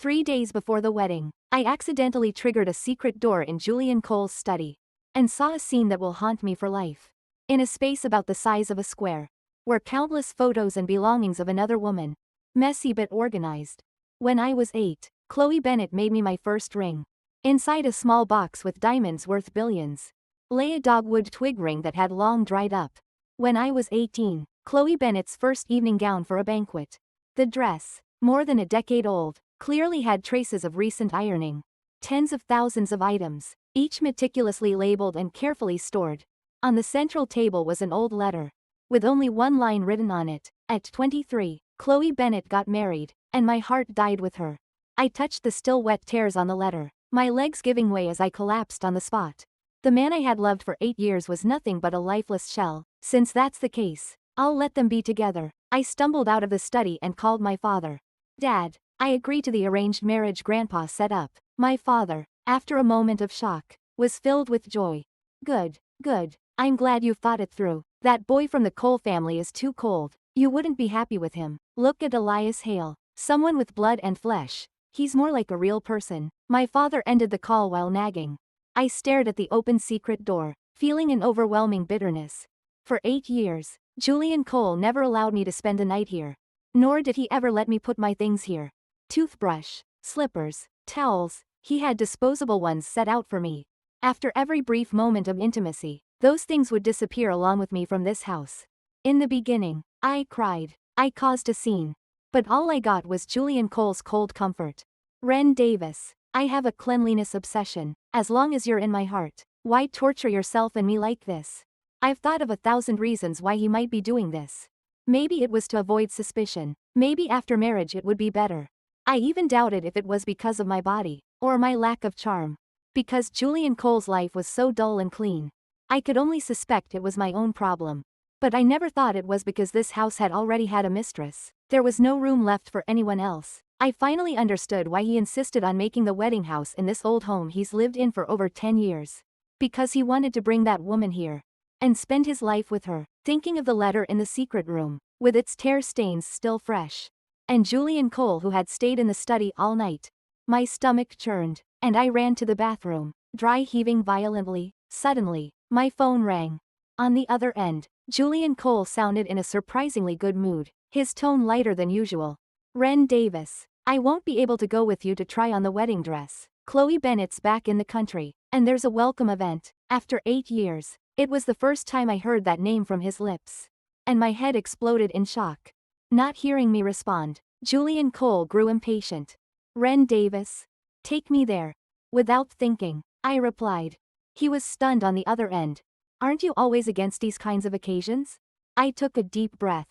3 days before the wedding, I accidentally triggered a secret door in Julian Cole's study and saw a scene that will haunt me for life. In a space about the size of a square were countless photos and belongings of another woman, messy but organized. When I was 8, Chloe Bennett made me my first ring. Inside a small box with diamonds worth billions lay a dogwood twig ring that had long dried up. When I was 18, Chloe Bennett's first evening gown for a banquet. The dress, more than a decade old, clearly had traces of recent ironing. Tens of thousands of items, each meticulously labeled and carefully stored. On the central table was an old letter, with only one line written on it. At 23, Chloe Bennett got married, and my heart died with her. I touched the still wet tears on the letter, my legs giving way as I collapsed on the spot. The man I had loved for 8 years was nothing but a lifeless shell. Since that's the case, I'll let them be together. I stumbled out of the study and called my father. Dad, I agree to the arranged marriage Grandpa set up. My father, after a moment of shock, was filled with joy. Good, good, I'm glad you thought it through. That boy from the Cole family is too cold. You wouldn't be happy with him. Look at Elias Hale, someone with blood and flesh. He's more like a real person. My father ended the call while nagging. I stared at the open secret door, feeling an overwhelming bitterness. For 8 years, Julian Cole never allowed me to spend a night here. Nor did he ever let me put my things here. Toothbrush, slippers, towels, he had disposable ones set out for me. After every brief moment of intimacy, those things would disappear along with me from this house. In the beginning, I cried. I caused a scene. But all I got was Julian Cole's cold comfort. Ren Davis, I have a cleanliness obsession. As long as you're in my heart, why torture yourself and me like this? I've thought of 1,000 reasons why he might be doing this. Maybe it was to avoid suspicion. Maybe after marriage it would be better. I even doubted if it was because of my body, or my lack of charm. Because Julian Cole's life was so dull and clean. I could only suspect it was my own problem. But I never thought it was because this house had already had a mistress. There was no room left for anyone else. I finally understood why he insisted on making the wedding house in this old home he's lived in for over 10 years. Because he wanted to bring that woman here and spend his life with her. Thinking of the letter in the secret room, with its tear stains still fresh, and Julian Cole who had stayed in the study all night, my stomach churned, and I ran to the bathroom, dry heaving violently. Suddenly, my phone rang. On the other end, Julian Cole sounded in a surprisingly good mood, his tone lighter than usual. Ren Davis, I won't be able to go with you to try on the wedding dress. Chloe Bennett's back in the country, and there's a welcome event. After 8 years, it was the first time I heard that name from his lips. And my head exploded in shock. Not hearing me respond, Julian Cole grew impatient. Ren Davis, take me there. Without thinking, I replied. He was stunned on the other end. Aren't you always against these kinds of occasions? I took a deep breath.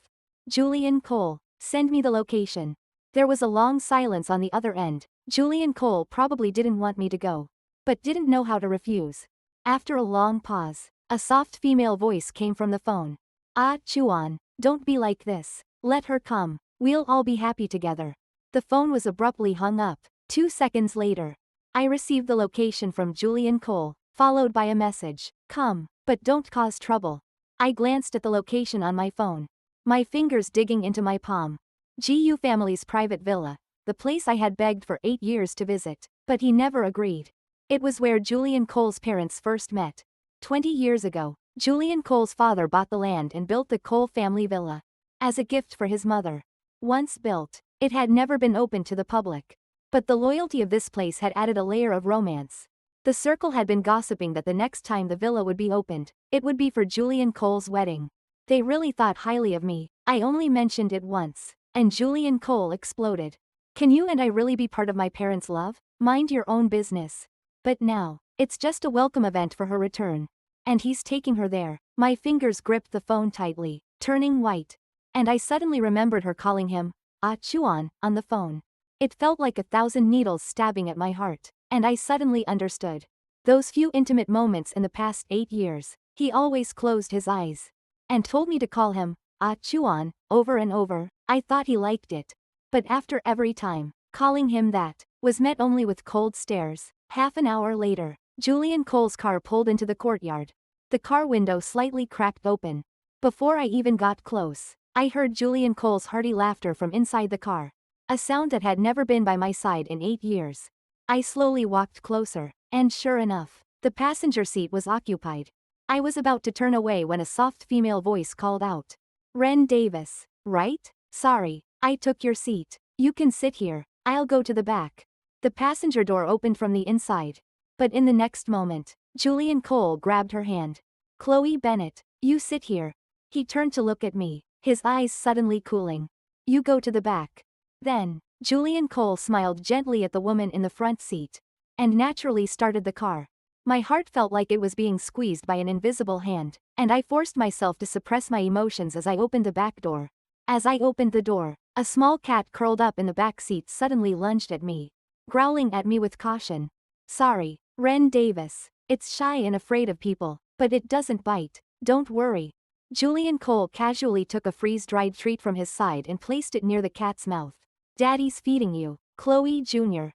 Julian Cole, send me the location. There was a long silence on the other end. Julian Cole probably didn't want me to go, but didn't know how to refuse. After a long pause, a soft female voice came from the phone. Ah, Chuan, don't be like this. Let her come. We'll all be happy together. The phone was abruptly hung up. 2 seconds later, I received the location from Julian Cole, followed by a message. Come, but don't cause trouble. I glanced at the location on my phone, my fingers digging into my palm. GU family's private villa, the place I had begged for 8 years to visit, but he never agreed. It was where Julian Cole's parents first met. 20 years ago, Julian Cole's father bought the land and built the Cole family villa as a gift for his mother. Once built, it had never been open to the public. But the loyalty of this place had added a layer of romance. The circle had been gossiping that the next time the villa would be opened, it would be for Julian Cole's wedding. They really thought highly of me. I only mentioned it once, and Julian Cole exploded. Can you and I really be part of my parents' love? Mind your own business. But now, it's just a welcome event for her return. And he's taking her there. My fingers gripped the phone tightly, turning white. And I suddenly remembered her calling him, Ah Chuan, on the phone. It felt like 1,000 needles stabbing at my heart, and I suddenly understood. Those few intimate moments in the past 8 years, he always closed his eyes and told me to call him, Ah Chuan, over and over. I thought he liked it. But after every time, calling him that was met only with cold stares. Half an hour later, Julian Cole's car pulled into the courtyard. The car window slightly cracked open. Before I even got close, I heard Julian Cole's hearty laughter from inside the car. a sound that had never been by my side in 8 years. I slowly walked closer, and sure enough, the passenger seat was occupied. I was about to turn away when a soft female voice called out. Ren Davis, right? Sorry, I took your seat. You can sit here, I'll go to the back. The passenger door opened from the inside. But in the next moment, Julian Cole grabbed her hand. Chloe Bennett, you sit here. He turned to look at me, his eyes suddenly cooling. You go to the back. Then, Julian Cole smiled gently at the woman in the front seat. And naturally started the car. My heart felt like it was being squeezed by an invisible hand, and I forced myself to suppress my emotions as I opened the back door. As I opened the door, a small cat curled up in the back seat suddenly lunged at me, growling at me with caution. Sorry, Ren Davis. It's shy and afraid of people, but it doesn't bite. Don't worry. Julian Cole casually took a freeze-dried treat from his side and placed it near the cat's mouth. Daddy's feeding you, Chloe Jr.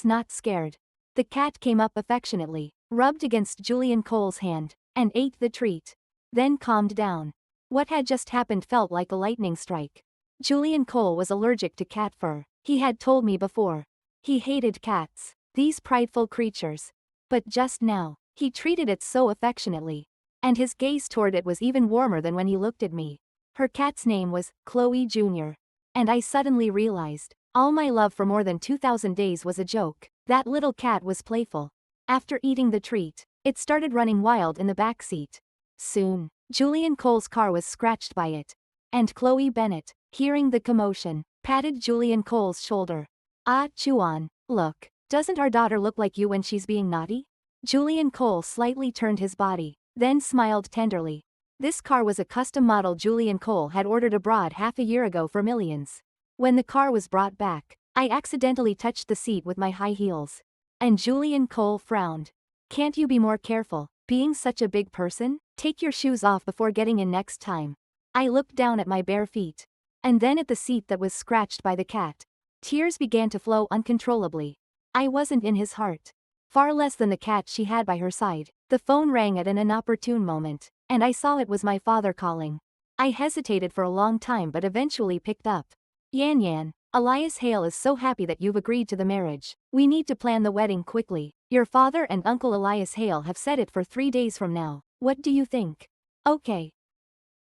Not scared. The cat came up affectionately, rubbed against Julian Cole's hand, and ate the treat. Then calmed down. What had just happened felt like a lightning strike. Julian Cole was allergic to cat fur. He had told me before. He hated cats, these prideful creatures. But just now, he treated it so affectionately. And his gaze toward it was even warmer than when he looked at me. Her cat's name was Chloe Jr. And I suddenly realized, all my love for more than 2,000 days was a joke. That little cat was playful. After eating the treat, it started running wild in the back seat. Soon, Julian Cole's car was scratched by it. And Chloe Bennett, hearing the commotion, patted Julian Cole's shoulder. Ah, Chuan, look, doesn't our daughter look like you when she's being naughty? Julian Cole slightly turned his body, then smiled tenderly. This car was a custom model Julian Cole had ordered abroad half a year ago for millions. When the car was brought back, I accidentally touched the seat with my high heels. And Julian Cole frowned. Can't you be more careful, being such a big person? Take your shoes off before getting in next time. I looked down at my bare feet. And then at the seat that was scratched by the cat. Tears began to flow uncontrollably. I wasn't in his heart. Far less than the cat she had by her side. The phone rang at an inopportune moment, and I saw it was my father calling. I hesitated for a long time but eventually picked up. Yan Yan, Elias Hale is so happy that you've agreed to the marriage. We need to plan the wedding quickly. Your father and Uncle Elias Hale have set it for 3 days from now. What do you think? Okay.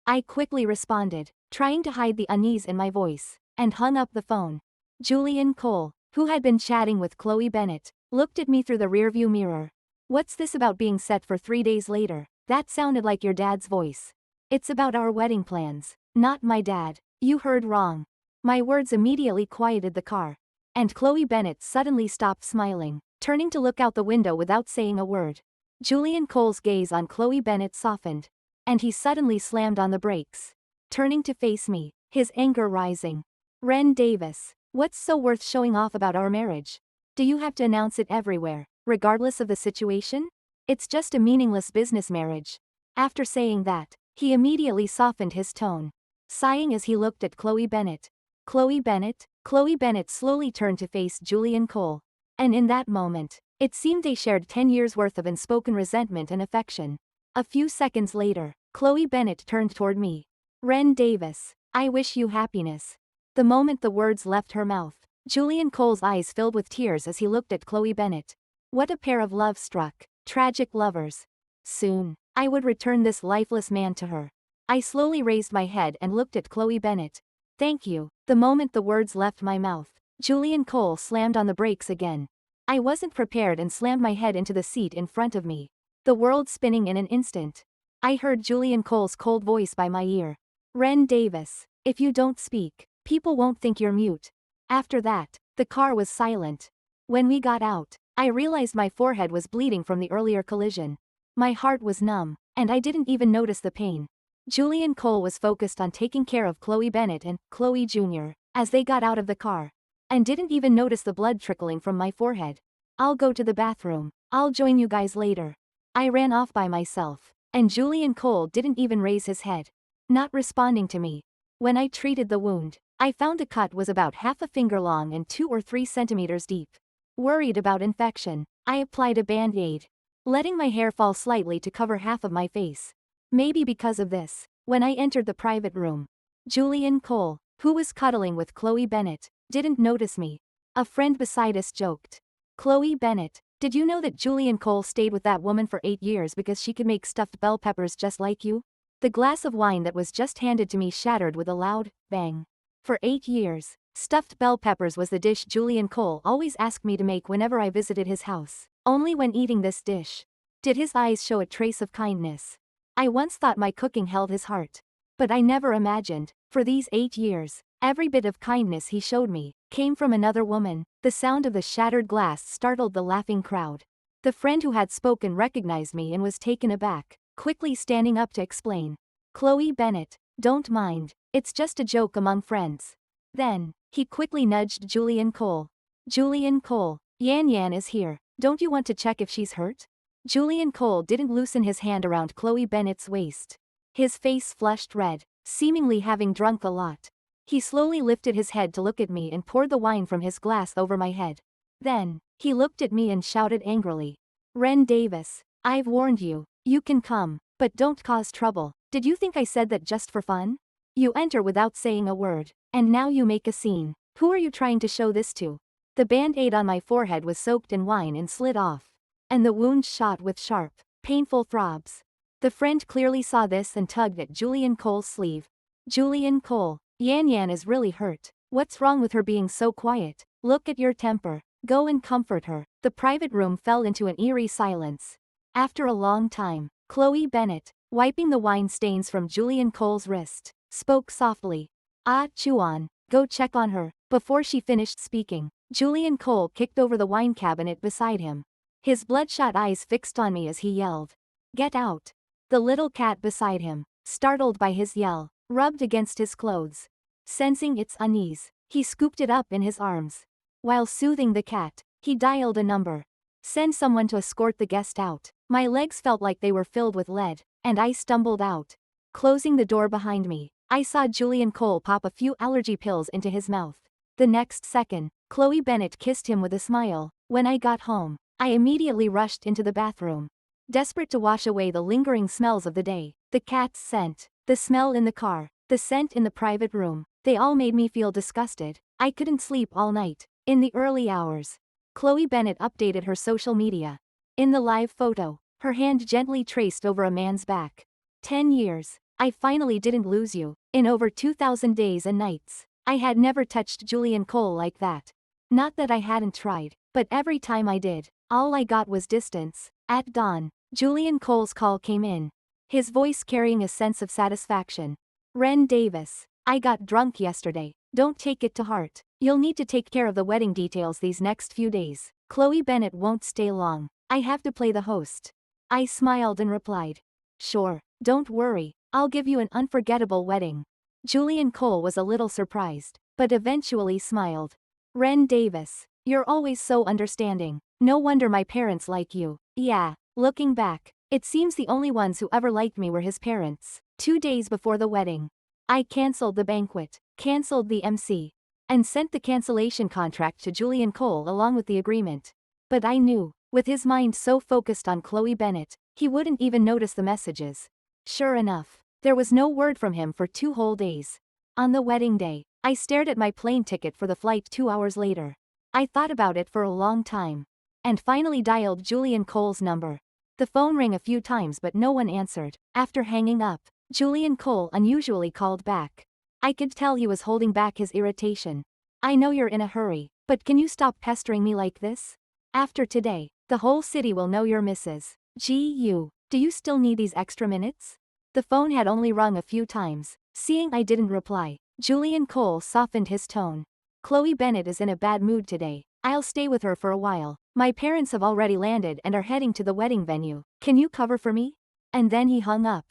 I quickly responded, trying to hide the unease in my voice, and hung up the phone. Julian Cole, who had been chatting with Chloe Bennett, looked at me through the rearview mirror. What's this about being set for 3 days later? That sounded like your dad's voice. It's about our wedding plans. Not my dad. You heard wrong. My words immediately quieted the car. And Chloe Bennett suddenly stopped smiling, turning to look out the window without saying a word. Julian Cole's gaze on Chloe Bennett softened. And he suddenly slammed on the brakes. Turning to face me, his anger rising. Ren Davis, what's so worth showing off about our marriage? Do you have to announce it everywhere, regardless of the situation? It's just a meaningless business marriage. After saying that, he immediately softened his tone, sighing as he looked at Chloe Bennett. Chloe Bennett? Chloe Bennett slowly turned to face Julian Cole. And in that moment, it seemed they shared 10 years' worth of unspoken resentment and affection. A few seconds later, Chloe Bennett turned toward me. Ren Davis, I wish you happiness. The moment the words left her mouth, Julian Cole's eyes filled with tears as he looked at Chloe Bennett. What a pair of love-struck, tragic lovers. Soon, I would return this lifeless man to her. I slowly raised my head and looked at Chloe Bennett. Thank you. The moment the words left my mouth, Julian Cole slammed on the brakes again. I wasn't prepared and slammed my head into the seat in front of me. The world spinning in an instant. I heard Julian Cole's cold voice by my ear. Ren Davis, if you don't speak, people won't think you're mute. After that, the car was silent. When we got out, I realized my forehead was bleeding from the earlier collision. My heart was numb, and I didn't even notice the pain. Julian Cole was focused on taking care of Chloe Bennett and Chloe Jr. as they got out of the car, and didn't even notice the blood trickling from my forehead. I'll go to the bathroom. I'll join you guys later. I ran off by myself, and Julian Cole didn't even raise his head, not responding to me. When I treated the wound, I found the cut was about half a finger long and 2 or 3 centimeters deep. Worried about infection, I applied a band-aid, letting my hair fall slightly to cover half of my face. Maybe because of this, when I entered the private room, Julian Cole, who was cuddling with Chloe Bennett, Didn't notice me. A friend beside us joked. Chloe Bennett, did you know that Julian Cole stayed with that woman for 8 years because she could make stuffed bell peppers just like you? The glass of wine that was just handed to me shattered with a loud bang. For 8 years, stuffed bell peppers was the dish Julian Cole always asked me to make whenever I visited his house. Only when eating this dish did his eyes show a trace of kindness. I once thought my cooking held his heart. But I never imagined, for these 8 years, every bit of kindness he showed me came from another woman. The sound of the shattered glass startled the laughing crowd. The friend who had spoken recognized me and was taken aback, quickly standing up to explain. Chloe Bennett, don't mind, it's just a joke among friends. Then, he quickly nudged Julian Cole. Julian Cole, Yan Yan is here, don't you want to check if she's hurt? Julian Cole didn't loosen his hand around Chloe Bennett's waist. His face flushed red, seemingly having drunk a lot. He slowly lifted his head to look at me and poured the wine from his glass over my head. Then, he looked at me and shouted angrily. Ren Davis, I've warned you, you can come, but don't cause trouble. Did you think I said that just for fun? You enter without saying a word, and now you make a scene. Who are you trying to show this to? The band-aid on my forehead was soaked in wine and slid off. And the wound shot with sharp, painful throbs. The friend clearly saw this and tugged at Julian Cole's sleeve. Julian Cole, Yan Yan is really hurt. What's wrong with her being so quiet? Look at your temper. Go and comfort her. The private room fell into an eerie silence. After a long time, Chloe Bennett, wiping the wine stains from Julian Cole's wrist, spoke softly. Ah, Chuan, go check on her. Before she finished speaking, Julian Cole kicked over the wine cabinet beside him. His bloodshot eyes fixed on me as he yelled. Get out. The little cat beside him, startled by his yell, rubbed against his clothes. Sensing its unease, he scooped it up in his arms. While soothing the cat, he dialed a number. Send someone to escort the guest out. My legs felt like they were filled with lead, and I stumbled out. Closing the door behind me, I saw Julian Cole pop a few allergy pills into his mouth. The next second, Chloe Bennett kissed him with a smile. When I got home, I immediately rushed into the bathroom. Desperate to wash away the lingering smells of the day, the cat's scent, the smell in the car, the scent in the private room, they all made me feel disgusted. I couldn't sleep all night. In the early hours, Chloe Bennett updated her social media. In the live photo, her hand gently traced over a man's back. 10 years. I finally didn't lose you. In over 2,000 days and nights, I had never touched Julian Cole like that. Not that I hadn't tried, but every time I did, all I got was distance. At dawn, Julian Cole's call came in, his voice carrying a sense of satisfaction. Ren Davis, I got drunk yesterday. Don't take it to heart. You'll need to take care of the wedding details these next few days. Chloe Bennett won't stay long. I have to play the host. I smiled and replied. Sure, don't worry, I'll give you an unforgettable wedding. Julian Cole was a little surprised, but eventually smiled. Ren Davis, you're always so understanding. No wonder my parents like you. Yeah, looking back, it seems the only ones who ever liked me were his parents. 2 days before the wedding, I cancelled the banquet, cancelled the MC, and sent the cancellation contract to Julian Cole along with the agreement. But I knew, with his mind so focused on Chloe Bennett, he wouldn't even notice the messages. Sure enough, there was no word from him for 2 whole days. On the wedding day, I stared at my plane ticket for the flight 2 hours later. I thought about it for a long time, and finally dialed Julian Cole's number. The phone rang a few times but no one answered. After hanging up, Julian Cole unusually called back. I could tell he was holding back his irritation. I know you're in a hurry, but can you stop pestering me like this? After today, the whole city will know you're Mrs. G.U. Do you still need these extra minutes? The phone had only rung a few times. Seeing I didn't reply, Julian Cole softened his tone. Chloe Bennett is in a bad mood today. I'll stay with her for a while. My parents have already landed and are heading to the wedding venue. Can you cover for me? And then he hung up.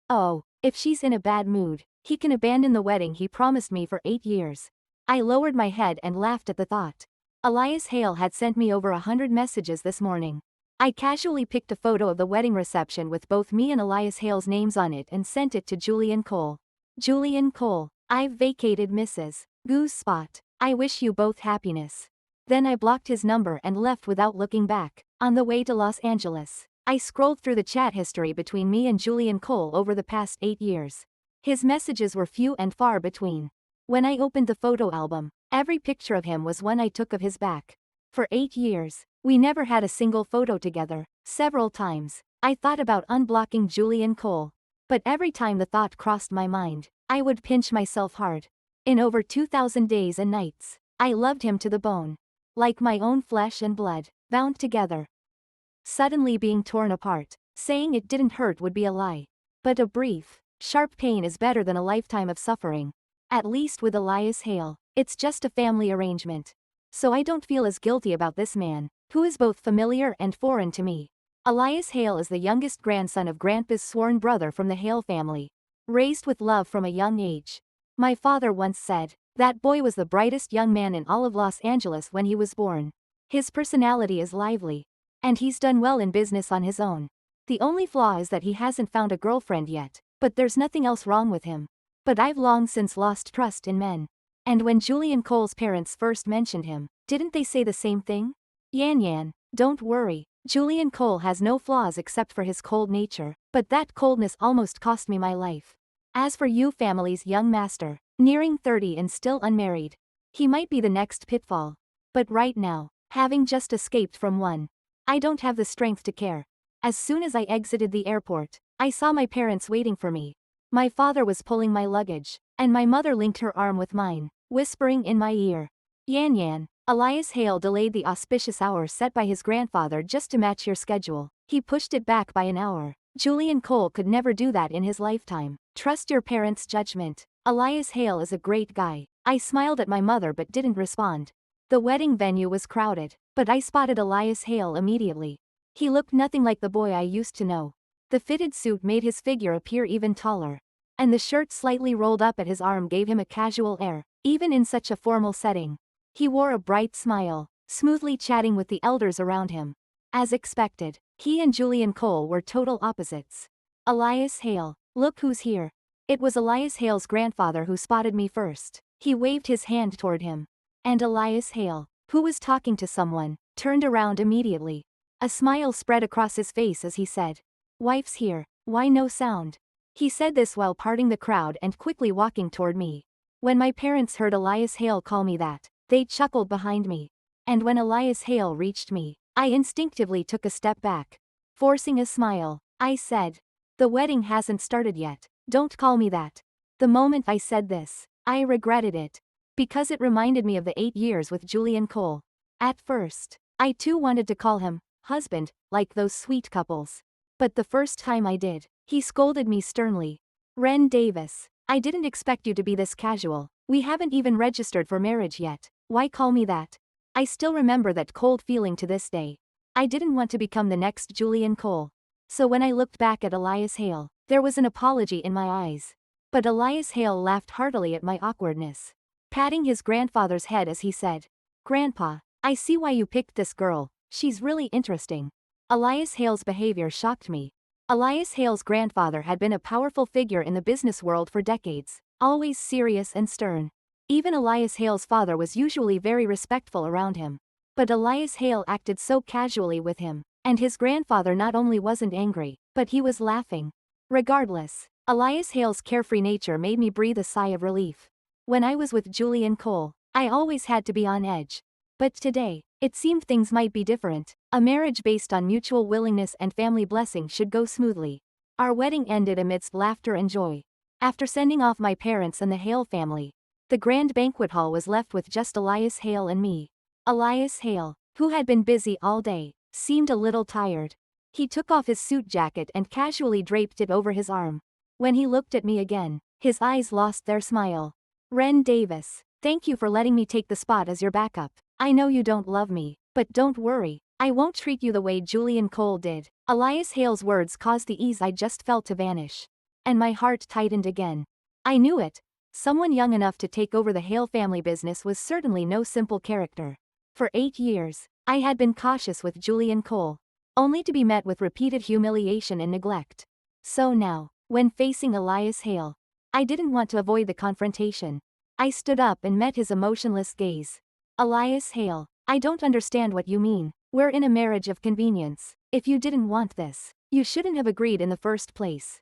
Oh, if she's in a bad mood, he can abandon the wedding he promised me for 8 years. I lowered my head and laughed at the thought. Elias Hale had sent me over 100 messages this morning. I casually picked a photo of the wedding reception with both me and Elias Hale's names on it and sent it to Julian Cole. Julian Cole, I've vacated Mrs. Goose spot. I wish you both happiness. Then I blocked his number and left without looking back. On the way to Los Angeles, I scrolled through the chat history between me and Julian Cole over the past 8 years. His messages were few and far between. When I opened the photo album, Every picture of him was one I took of his back. For 8 years, we never had a single photo together. Several times, I thought about unblocking Julian Cole. But every time the thought crossed my mind, I would pinch myself hard. In over 2,000 days and nights, I loved him to the bone. Like my own flesh and blood, bound together. Suddenly being torn apart, saying it didn't hurt would be a lie. But a brief, sharp pain is better than a lifetime of suffering. At least with Elias Hale, it's just a family arrangement. So I don't feel as guilty about this man, who is both familiar and foreign to me. Elias Hale is the youngest grandson of Grandpa's sworn brother from the Hale family. Raised with love from a young age. My father once said, that boy was the brightest young man in all of Los Angeles when he was born. His personality is lively. And he's done well in business on his own. The only flaw is that he hasn't found a girlfriend yet, but there's nothing else wrong with him. But I've long since lost trust in men. And when Julian Cole's parents first mentioned him, didn't they say the same thing? Yan, don't worry, Julian Cole has no flaws except for his cold nature, but that coldness almost cost me my life. As for you family's young master, nearing 30 and still unmarried, he might be the next pitfall. But right now, having just escaped from one, I don't have the strength to care. As soon as I exited the airport, I saw my parents waiting for me. My father was pulling my luggage, and my mother linked her arm with mine, whispering in my ear. Yan, Elias Hale delayed the auspicious hour set by his grandfather just to match your schedule. He pushed it back by an hour. Julian Cole could never do that in his lifetime. Trust your parents' judgment. Elias Hale is a great guy. I smiled at my mother but didn't respond. The wedding venue was crowded, but I spotted Elias Hale immediately. He looked nothing like the boy I used to know. The fitted suit made his figure appear even taller. And the shirt slightly rolled up at his arm gave him a casual air, even in such a formal setting. He wore a bright smile, smoothly chatting with the elders around him. As expected, he and Julian Cole were total opposites. Elias Hale, look who's here. It was Elias Hale's grandfather who spotted me first. He waved his hand toward him. And Elias Hale, who was talking to someone, turned around immediately. A smile spread across his face as he said, "Wife's here, why no sound?" He said this while parting the crowd and quickly walking toward me. When my parents heard Elias Hale call me that, they chuckled behind me. And when Elias Hale reached me, I instinctively took a step back. Forcing a smile, I said, "The wedding hasn't started yet, don't call me that." The moment I said this, I regretted it. Because it reminded me of the 8 years with Julian Cole. At first, I too wanted to call him husband, like those sweet couples. But the first time I did, he scolded me sternly. "Ren Davis, I didn't expect you to be this casual. We haven't even registered for marriage yet. Why call me that?" I still remember that cold feeling to this day. I didn't want to become the next Julian Cole. So when I looked back at Elias Hale, there was an apology in my eyes. But Elias Hale laughed heartily at my awkwardness, patting his grandfather's head as he said, "Grandpa, I see why you picked this girl, she's really interesting." Elias Hale's behavior shocked me. Elias Hale's grandfather had been a powerful figure in the business world for decades, always serious and stern. Even Elias Hale's father was usually very respectful around him. But Elias Hale acted so casually with him, and his grandfather not only wasn't angry, but he was laughing. Regardless, Elias Hale's carefree nature made me breathe a sigh of relief. When I was with Julian Cole, I always had to be on edge. But today, it seemed things might be different. A marriage based on mutual willingness and family blessing should go smoothly. Our wedding ended amidst laughter and joy. After sending off my parents and the Hale family, the grand banquet hall was left with just Elias Hale and me. Elias Hale, who had been busy all day, seemed a little tired. He took off his suit jacket and casually draped it over his arm. When he looked at me again, his eyes lost their smile. "Ren Davis, thank you for letting me take the spot as your backup. I know you don't love me, but don't worry, I won't treat you the way Julian Cole did." Elias Hale's words caused the ease I just felt to vanish. And my heart tightened again. I knew it. Someone young enough to take over the Hale family business was certainly no simple character. For 8 years, I had been cautious with Julian Cole, only to be met with repeated humiliation and neglect. So now, when facing Elias Hale, I didn't want to avoid the confrontation. I stood up and met his emotionless gaze. "Elias Hale, I don't understand what you mean. We're in a marriage of convenience. If you didn't want this, you shouldn't have agreed in the first place.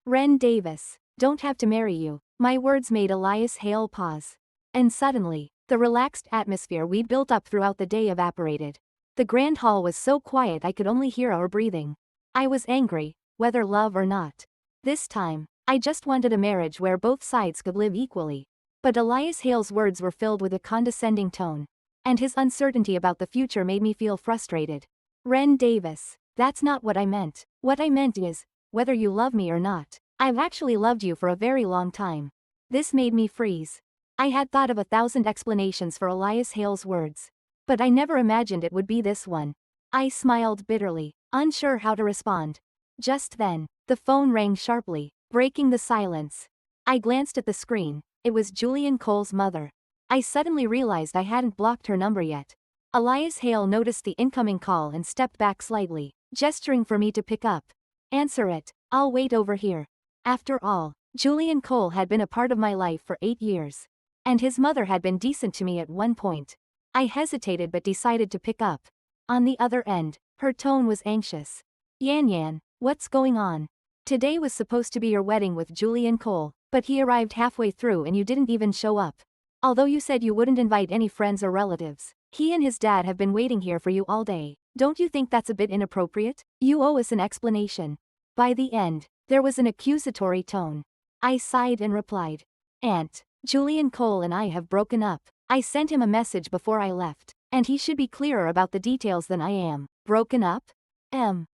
Ren Davis, don't have to marry you." My words made Elias Hale pause. And suddenly, The relaxed atmosphere we'd built up throughout the day evaporated. The grand hall was so quiet I could only hear our breathing. I was angry, whether love or not. This time, I just wanted a marriage where both sides could live equally. But Elias Hale's words were filled with a condescending tone. And his uncertainty about the future made me feel frustrated. Ren Davis, that's not what I meant. What I meant is, whether you love me or not, I've actually loved you for a very long time. This made me freeze. I had thought of 1,000 explanations for Elias Hale's words. But I never imagined it would be this one. I smiled bitterly, unsure how to respond. Just then, the phone rang sharply, breaking the silence. I glanced at the screen. It was Julian Cole's mother. I suddenly realized I hadn't blocked her number yet. Elias Hale noticed the incoming call and stepped back slightly, gesturing for me to pick up. Answer it, I'll wait over here. After all, Julian Cole had been a part of my life for 8 years. And his mother had been decent to me at one point. I hesitated but decided to pick up. On the other end, her tone was anxious. Yan Yan, what's going on? Today was supposed to be your wedding with Julian Cole, but he arrived halfway through and you didn't even show up. Although you said you wouldn't invite any friends or relatives, he and his dad have been waiting here for you all day. Don't you think that's a bit inappropriate? You owe us an explanation. By the end, there was an accusatory tone. I sighed and replied. Aunt, Julian Cole and I have broken up. I sent him a message before I left, and he should be clearer about the details than I am. Broken up?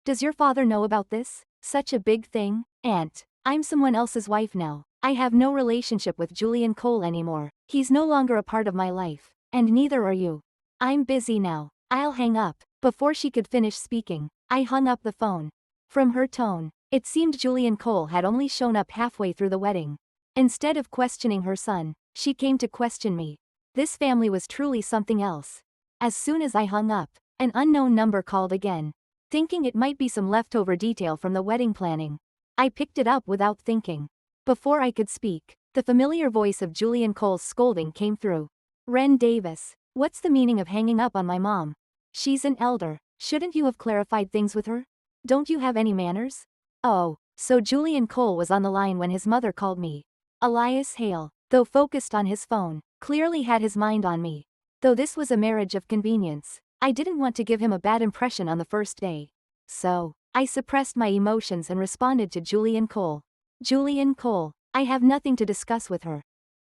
Does your father know about this? Such a big thing? Aunt, I'm someone else's wife now. I have no relationship with Julian Cole anymore. He's no longer a part of my life. And neither are you. I'm busy now. I'll hang up. Before she could finish speaking, I hung up the phone. From her tone, it seemed Julian Cole had only shown up halfway through the wedding. Instead of questioning her son, she came to question me. This family was truly something else. As soon as I hung up, an unknown number called again. Thinking it might be some leftover detail from the wedding planning, I picked it up without thinking. Before I could speak, the familiar voice of Julian Cole's scolding came through. Ren Davis, what's the meaning of hanging up on my mom? She's an elder. Shouldn't you have clarified things with her? Don't you have any manners? Oh, so Julian Cole was on the line when his mother called me. Elias Hale, though focused on his phone, clearly had his mind on me. Though this was a marriage of convenience, I didn't want to give him a bad impression on the first day. So, I suppressed my emotions and responded to Julian Cole. Julian Cole, I have nothing to discuss with her.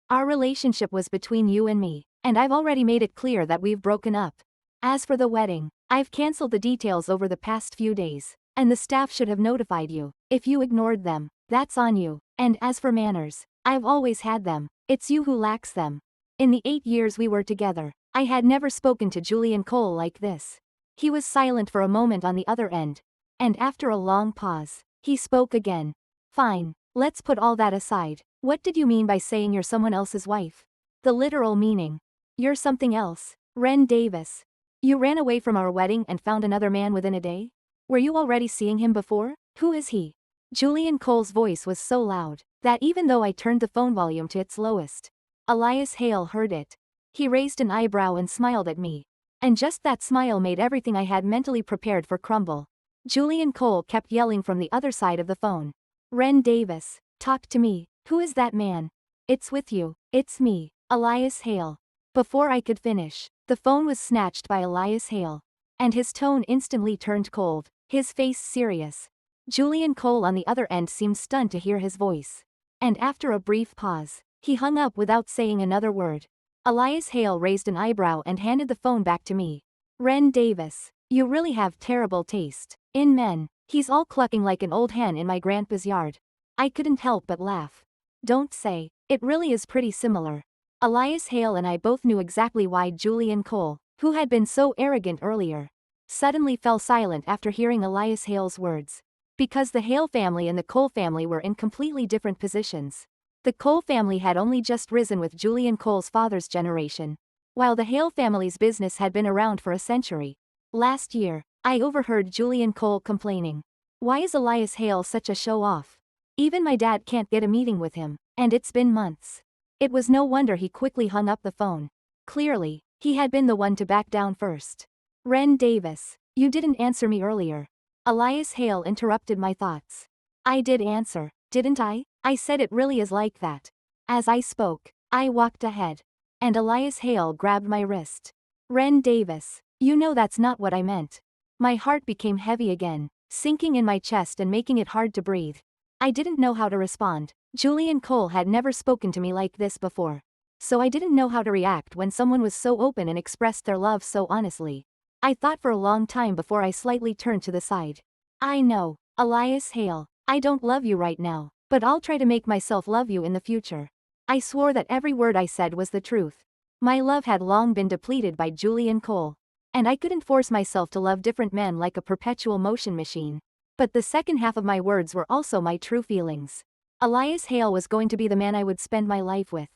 Our relationship was between you and me, and I've already made it clear that we've broken up. As for the wedding, I've cancelled the details over the past few days, and the staff should have notified you. If you ignored them, that's on you. And as for manners, I've always had them. It's you who lacks them. In the 8 years we were together, I had never spoken to Julian Cole like this. He was silent for a moment on the other end. And after a long pause, he spoke again. Fine, let's put all that aside. What did you mean by saying you're someone else's wife? The literal meaning. You're something else. Ren Davis. You ran away from our wedding and found another man within a day? Were you already seeing him before? Who is he? Julian Cole's voice was so loud that even though I turned the phone volume to its lowest, Elias Hale heard it. He raised an eyebrow and smiled at me. And just that smile made everything I had mentally prepared for crumble. Julian Cole kept yelling from the other side of the phone. Ren Davis, talk to me. Who is that man? It's with you. It's me, Elias Hale. Before I could finish, the phone was snatched by Elias Hale. And his tone instantly turned cold, his face serious. Julian Cole on the other end seemed stunned to hear his voice. And after a brief pause, he hung up without saying another word. Elias Hale raised an eyebrow and handed the phone back to me. Ren Davis, you really have terrible taste in men. He's all clucking like an old hen in my grandpa's yard. I couldn't help but laugh. Don't say, it really is pretty similar. Elias Hale and I both knew exactly why Julian Cole, who had been so arrogant earlier, suddenly fell silent after hearing Elias Hale's words. Because the Hale family and the Cole family were in completely different positions. The Cole family had only just risen with Julian Cole's father's generation, while the Hale family's business had been around for a century. Last year, I overheard Julian Cole complaining. Why is Elias Hale such a show-off? Even my dad can't get a meeting with him, and it's been months. It was no wonder he quickly hung up the phone. Clearly, he had been the one to back down first. Ren Davis, you didn't answer me earlier. Elias Hale interrupted my thoughts. I did answer, didn't I? I said it really is like that. As I spoke, I walked ahead. And Elias Hale grabbed my wrist. Ren Davis. You know that's not what I meant. My heart became heavy again, sinking in my chest and making it hard to breathe. I didn't know how to respond. Julian Cole had never spoken to me like this before. So I didn't know how to react when someone was so open and expressed their love so honestly. I thought for a long time before I slightly turned to the side. I know, Elias Hale, I don't love you right now, but I'll try to make myself love you in the future. I swore that every word I said was the truth. My love had long been depleted by Julian Cole. And I couldn't force myself to love different men like a perpetual motion machine. But the second half of my words were also my true feelings. Elias Hale was going to be the man I would spend my life with.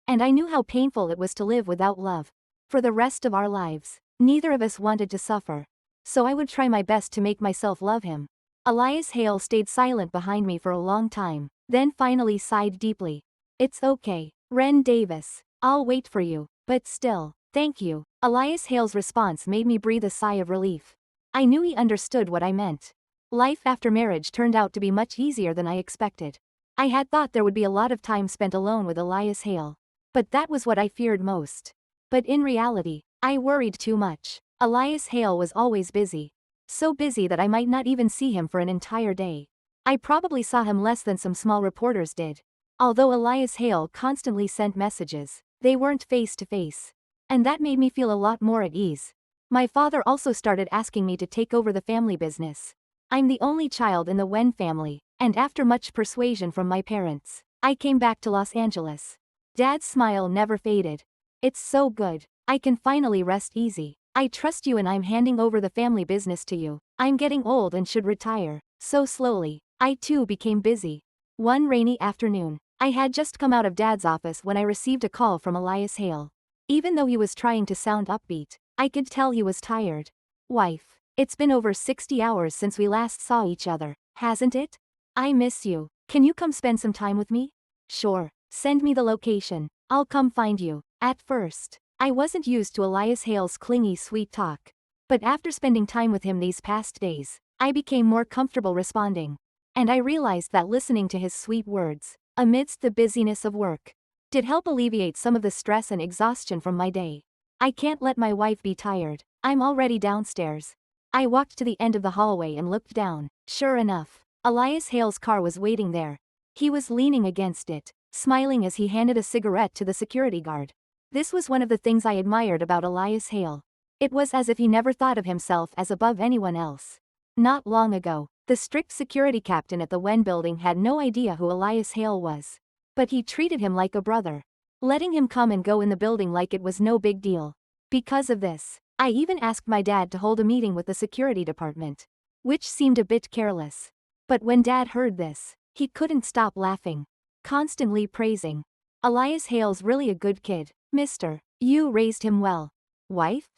And I knew how painful it was to live without love. For the rest of our lives, neither of us wanted to suffer. So I would try my best to make myself love him. Elias Hale stayed silent behind me for a long time, then finally sighed deeply. It's okay, Ren Davis, I'll wait for you, but still, thank you. Elias Hale's response made me breathe a sigh of relief. I knew he understood what I meant. Life after marriage turned out to be much easier than I expected. I had thought there would be a lot of time spent alone with Elias Hale. But that was what I feared most. But in reality, I worried too much. Elias Hale was always busy. So busy that I might not even see him for an entire day. I probably saw him less than some small reporters did. Although Elias Hale constantly sent messages, they weren't face to face. And that made me feel a lot more at ease. My father also started asking me to take over the family business. I'm the only child in the Wen family, and after much persuasion from my parents, I came back to Los Angeles. Dad's smile never faded. It's so good. I can finally rest easy. I trust you and I'm handing over the family business to you. I'm getting old and should retire. So slowly, I too became busy. One rainy afternoon, I had just come out of Dad's office when I received a call from Elias Hale. Even though he was trying to sound upbeat, I could tell he was tired. Wife, it's been over 60 hours since we last saw each other, hasn't it? I miss you. Can you come spend some time with me? Sure. Send me the location. I'll come find you. At first, I wasn't used to Elias Hale's clingy sweet talk. But after spending time with him these past days, I became more comfortable responding. And I realized that listening to his sweet words, amidst the busyness of work, did help alleviate some of the stress and exhaustion from my day. I can't let my wife be tired. I'm already downstairs. I walked to the end of the hallway and looked down. Sure enough, Elias Hale's car was waiting there. He was leaning against it, smiling as he handed a cigarette to the security guard. This was one of the things I admired about Elias Hale. It was as if he never thought of himself as above anyone else. Not long ago, the strict security captain at the Wen building had no idea who Elias Hale was. But he treated him like a brother, letting him come and go in the building like it was no big deal. Because of this, I even asked my dad to hold a meeting with the security department, which seemed a bit careless. But when Dad heard this, he couldn't stop laughing, constantly praising. Elias Hale's really a good kid, mister. You raised him well. Wife?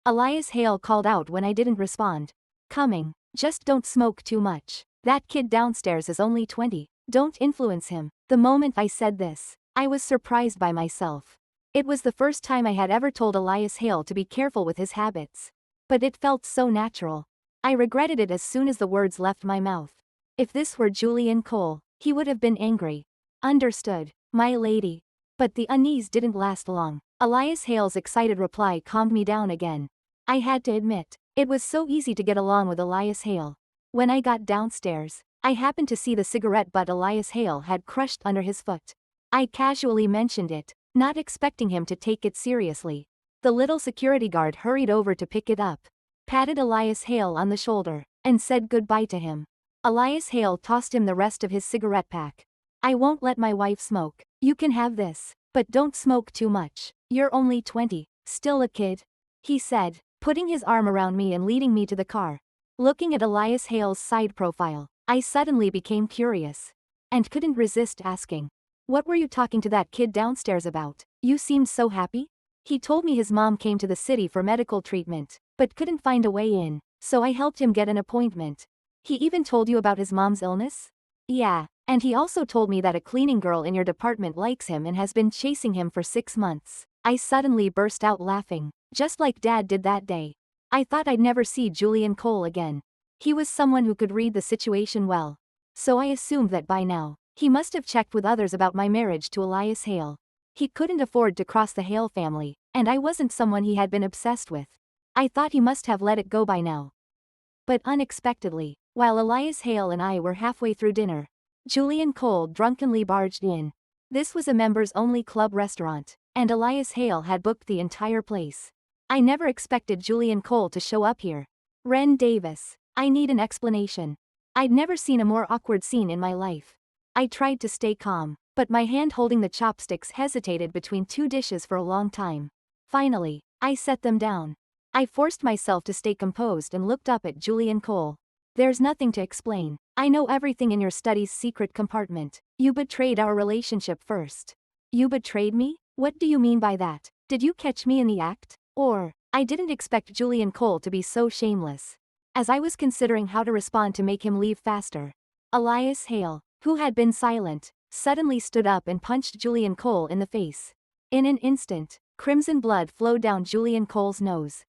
Elias Hale called out when I didn't respond. Coming. Just don't smoke too much. That kid downstairs is only 20. Don't influence him. The moment I said this, I was surprised by myself. It was the first time I had ever told Elias Hale to be careful with his habits. But it felt so natural. I regretted it as soon as the words left my mouth. If this were Julian Cole, he would have been angry. Understood, my lady. But the unease didn't last long. Elias Hale's excited reply calmed me down again. I had to admit, it was so easy to get along with Elias Hale. When I got downstairs, I happened to see the cigarette butt Elias Hale had crushed under his foot. I casually mentioned it, not expecting him to take it seriously. The little security guard hurried over to pick it up, patted Elias Hale on the shoulder, and said goodbye to him. Elias Hale tossed him the rest of his cigarette pack. I won't let my wife smoke. You can have this, but don't smoke too much. You're only 20, still a kid, he said, putting his arm around me and leading me to the car. Looking at Elias Hale's side profile, I suddenly became curious. And couldn't resist asking. What were you talking to that kid downstairs about? You seemed so happy? He told me his mom came to the city for medical treatment, but couldn't find a way in, so I helped him get an appointment. He even told you about his mom's illness? Yeah, and he also told me that a cleaning girl in your department likes him and has been chasing him for 6 months. I suddenly burst out laughing, just like Dad did that day. I thought I'd never see Julian Cole again. He was someone who could read the situation well. So I assumed that by now, he must have checked with others about my marriage to Elias Hale. He couldn't afford to cross the Hale family, and I wasn't someone he had been obsessed with. I thought he must have let it go by now. But unexpectedly, while Elias Hale and I were halfway through dinner, Julian Cole drunkenly barged in. This was a members-only club restaurant, and Elias Hale had booked the entire place. I never expected Julian Cole to show up here. Ren Davis, I need an explanation. I'd never seen a more awkward scene in my life. I tried to stay calm, but my hand holding the chopsticks hesitated between two dishes for a long time. Finally, I set them down. I forced myself to stay composed and looked up at Julian Cole. There's nothing to explain. I know everything in your study's secret compartment. You betrayed our relationship first. You betrayed me? What do you mean by that? Did you catch me in the act? Or, I didn't expect Julian Cole to be so shameless. As I was considering how to respond to make him leave faster, Elias Hale, who had been silent, suddenly stood up and punched Julian Cole in the face. In an instant, crimson blood flowed down Julian Cole's nose.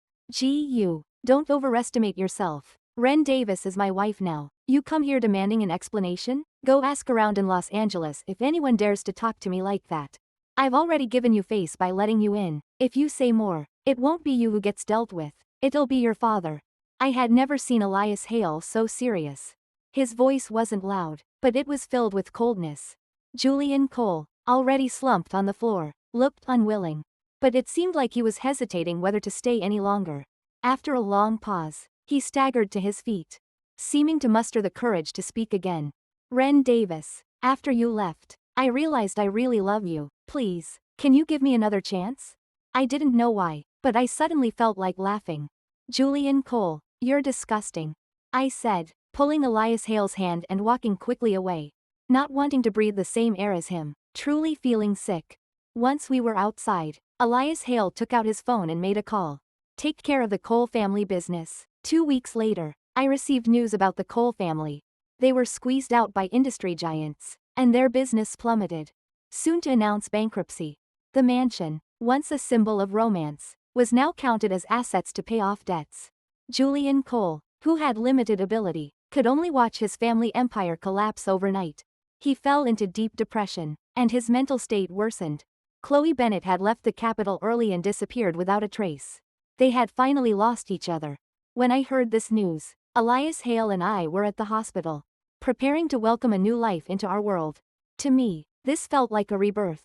You don't overestimate yourself. Ren Davis is my wife now. You come here demanding an explanation? Go ask around in Los Angeles if anyone dares to talk to me like that. I've already given you face by letting you in. If you say more, it won't be you who gets dealt with. It'll be your father. I had never seen Elias Hale so serious. His voice wasn't loud, but it was filled with coldness. Julian Cole, already slumped on the floor, looked unwilling. But it seemed like he was hesitating whether to stay any longer. After a long pause, he staggered to his feet, seeming to muster the courage to speak again. Ren Davis, after you left, I realized I really love you. Please, can you give me another chance? I didn't know why, but I suddenly felt like laughing. Julian Cole, you're disgusting, I said, pulling Elias Hale's hand and walking quickly away. Not wanting to breathe the same air as him, truly feeling sick. Once we were outside, Elias Hale took out his phone and made a call. Take care of the Cole family business. 2 weeks later, I received news about the Cole family. They were squeezed out by industry giants, and their business plummeted. Soon to announce bankruptcy. The mansion, once a symbol of romance, was now counted as assets to pay off debts. Julian Cole, who had limited ability, could only watch his family empire collapse overnight. He fell into deep depression, and his mental state worsened. Chloe Bennett had left the capital early and disappeared without a trace. They had finally lost each other. When I heard this news, Elias Hale and I were at the hospital, preparing to welcome a new life into our world. To me, this felt like a rebirth.